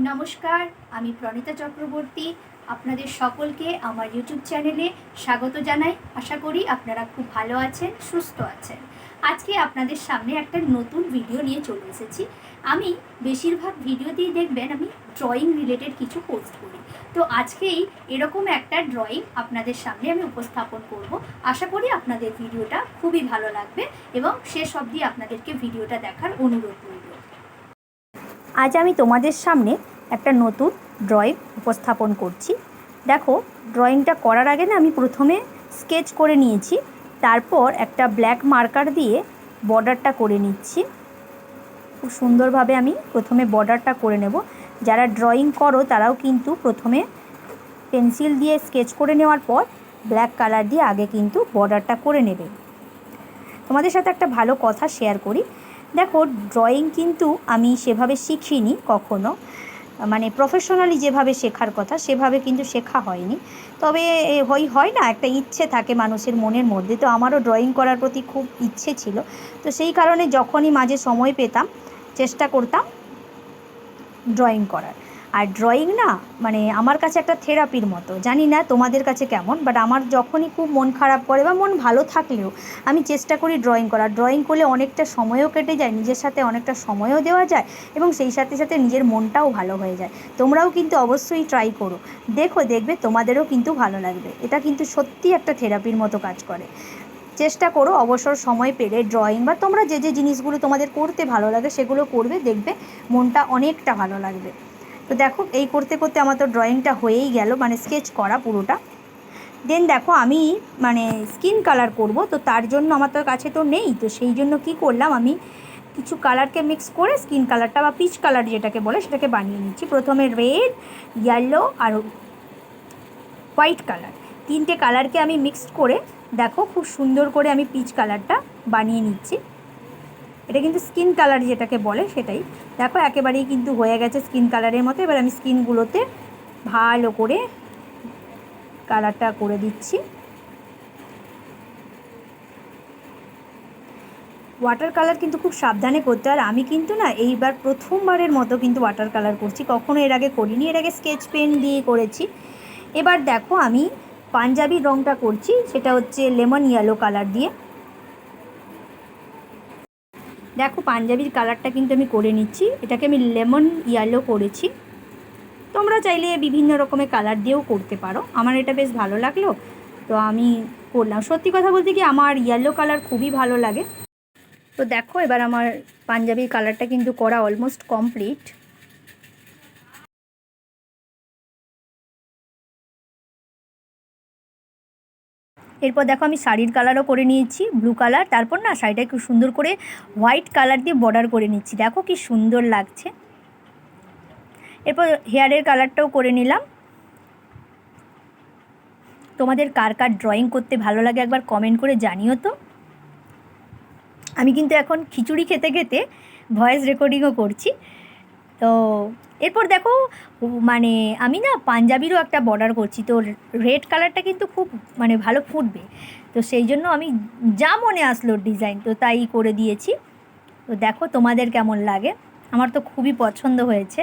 নমস্কার, আমি প্রণীতা চক্রবর্তী। আপনাদের সকলকে আমার ইউটিউব চ্যানেলে স্বাগত জানাই। আশা করি আপনারা খুব ভালো আছেন, সুস্থ আছেন। আজকে আপনাদের সামনে একটা নতুন ভিডিও নিয়ে চলে এসেছি। আমি বেশিরভাগ ভিডিওতেই দেখবেন আমি ড্রয়িং রিলেটেড কিছু পোস্ট করি। তো আজকেই এরকম একটা ড্রয়িং আপনাদের সামনে আমি উপস্থাপন করব। আশা করি আপনাদের ভিডিওটা খুবই ভালো লাগবে এবং শেষ অবধি আপনাদেরকে ভিডিওটা দেখার অনুরোধ রইল। আজ আমি তোমাদের সামনে একটা নতুন ড্রয়িং উপস্থাপন করছি। দেখো, ড্রয়িংটা করার আগে না আমি প্রথমে স্কেচ করে নিয়েছি, তারপর একটা ব্ল্যাক মার্কার দিয়ে বর্ডারটা করে নিচ্ছি। খুব সুন্দরভাবে আমি প্রথমে বর্ডারটা করে নেব। যারা ড্রয়িং করো তারাও কিন্তু প্রথমে পেন্সিল দিয়ে স্কেচ করে নেওয়ার পর ব্ল্যাক কালার দিয়ে আগে কিন্তু বর্ডারটা করে নেবে। তোমাদের সাথে একটা ভালো কথা শেয়ার করি। দেখো, ড্রয়িং কিন্তু আমি সেভাবে শিখিনি কখনো, মানে প্রফেশনালি যেভাবে শেখার কথা সেভাবে কিন্তু শেখা হয়নি। তবে হয় না, একটা ইচ্ছে থাকে মানুষের মনের মধ্যে। তো আমারও ড্রয়িং করার প্রতি খুব ইচ্ছে ছিল। তো সেই কারণে যখনই মাঝে সময় পেতাম চেষ্টা করতাম ড্রয়িং করার। আর ড্রয়িং না মানে আমার কাছে একটা থেরাপির মতো। জানি না তোমাদের কাছে কেমন, বাট আমার যখনই খুব মন খারাপ করে বা মন ভালো থাকলেও আমি চেষ্টা করি ড্রয়িং করার। ড্রয়িং করলে অনেকটা সময়ও কেটে যায়, নিজের সাথে অনেকটা সময়ও দেওয়া যায় এবং সেই সাথে সাথে নিজের মনটাও ভালো হয়ে যায়। তোমরাও কিন্তু অবশ্যই ট্রাই করো, দেখবে তোমাদেরও কিন্তু ভালো লাগবে। এটা কিন্তু সত্যি একটা থেরাপির মতো কাজ করে। চেষ্টা করো অবসর সময় পেলে ড্রয়িং বা তোমরা যে যে জিনিসগুলো তোমাদের করতে ভালো লাগে সেগুলো করবে, দেখবে মনটা অনেকটা ভালো লাগবে। তো দেখো, এই করতে করতে আমার তো ড্রয়িংটা হয়েই গেল, মানে স্কেচ করা পুরোটা। দেন দেখো, আমি মানে স্কিন কালার করব, তো তার জন্য আমার তো কাছে তো নেই। তো সেই জন্য কি করলাম, আমি কিছু কালারকে মিক্স করে স্কিন কালারটা বা পিচ কালার যেটাকে বলে সেটাকে বানিয়ে নিচ্ছি। প্রথমে রেড, ইয়েলো আর হোয়াইট কালার, তিনটে কালারকে আমি মিক্সড করে দেখো খুব সুন্দর করে আমি পিচ কালারটা বানিয়ে নিচ্ছি। এটা কিন্তু স্কিন কালার যেটাকে বলে সেটাই। দেখো একেবারেই কিন্তু হয়ে গেছে স্কিন কালারের মতো। এবার আমি স্কিনগুলোতে ভালো করে কালারটা করে দিচ্ছি। ওয়াটার কালার কিন্তু খুব সাবধানে করতে হয়। আর আমি কিন্তু না এইবার প্রথমবারের মতো কিন্তু ওয়াটার কালার করছি, কখনো এর আগে করিনি। এর আগে স্কেচ পেন দিয়ে করেছি। এবার দেখো আমি পাঞ্জাবি রঙটা করছি, সেটা হচ্ছে লেমন ইয়েলো কালার দিয়ে। দেখো পাঞ্জাবির কালারটা কিন্তু আমি করে নিচ্ছি, এটাকে আমি লেমন ইয়েলো করেছি। তোমরা চাইলে বিভিন্ন রকমের কালার দিয়েও করতে পারো। আমার এটা বেশ ভালো লাগলো, তো আমি করলাম। সত্যি কথা বলতে কি আমার ইয়েলো কালার খুবই ভালো লাগে। তো দেখো এবার আমার পাঞ্জাবির কালারটা কিন্তু করা অলমোস্ট কমপ্লিট। এরপর দেখো আমি শাড়ির কালারও করে নিয়েছি, ব্লু কালার। তারপর না শাড়িটা খুব সুন্দর করে হোয়াইট কালার দিয়ে বর্ডার করে নিচ্ছি। দেখো কি সুন্দর লাগছে। এরপর হেয়ারের কালারটাও করে নিলাম। তোমাদের কার কার ড্রয়িং করতে ভালো লাগে একবার কমেন্ট করে জানিও তো। আমি কিন্তু এখন খিচুড়ি খেতে খেতে ভয়েস রেকর্ডিংও করছি। তো এরপর দেখো মানে আমি না পাঞ্জাবিরও একটা বর্ডার করছি। তো রেড কালারটা কিন্তু খুব মানে ভালো ফুটবে, তো সেই জন্য আমি যা মনে আসলো ডিজাইন তো তাই করে দিয়েছি। তো দেখো তোমাদের কেমন লাগে, আমার তো খুবই পছন্দ হয়েছে।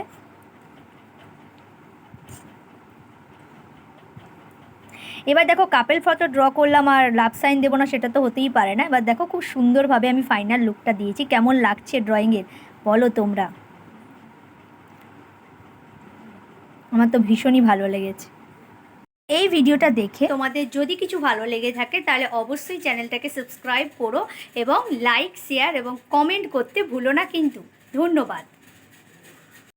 এবার দেখো কাপেল ফটো ড্র করলাম আর লাভ সাইন দেবো না সেটা তো হতেই পারে না। এবার দেখো খুব সুন্দরভাবে আমি ফাইনাল লুকটা দিয়েছি। কেমন লাগছে ড্রয়িংয়ের বলো তোমরা। আমার তো ভীষণই ভালো লেগেছে। এই ভিডিওটা দেখে তোমাদের যদি কিছু ভালো লেগে থাকে তাহলে অবশ্যই চ্যানেলটাকে সাবস্ক্রাইব করো এবং লাইক, শেয়ার এবং কমেন্ট করতে ভুলো না কিন্তু। ধন্যবাদ।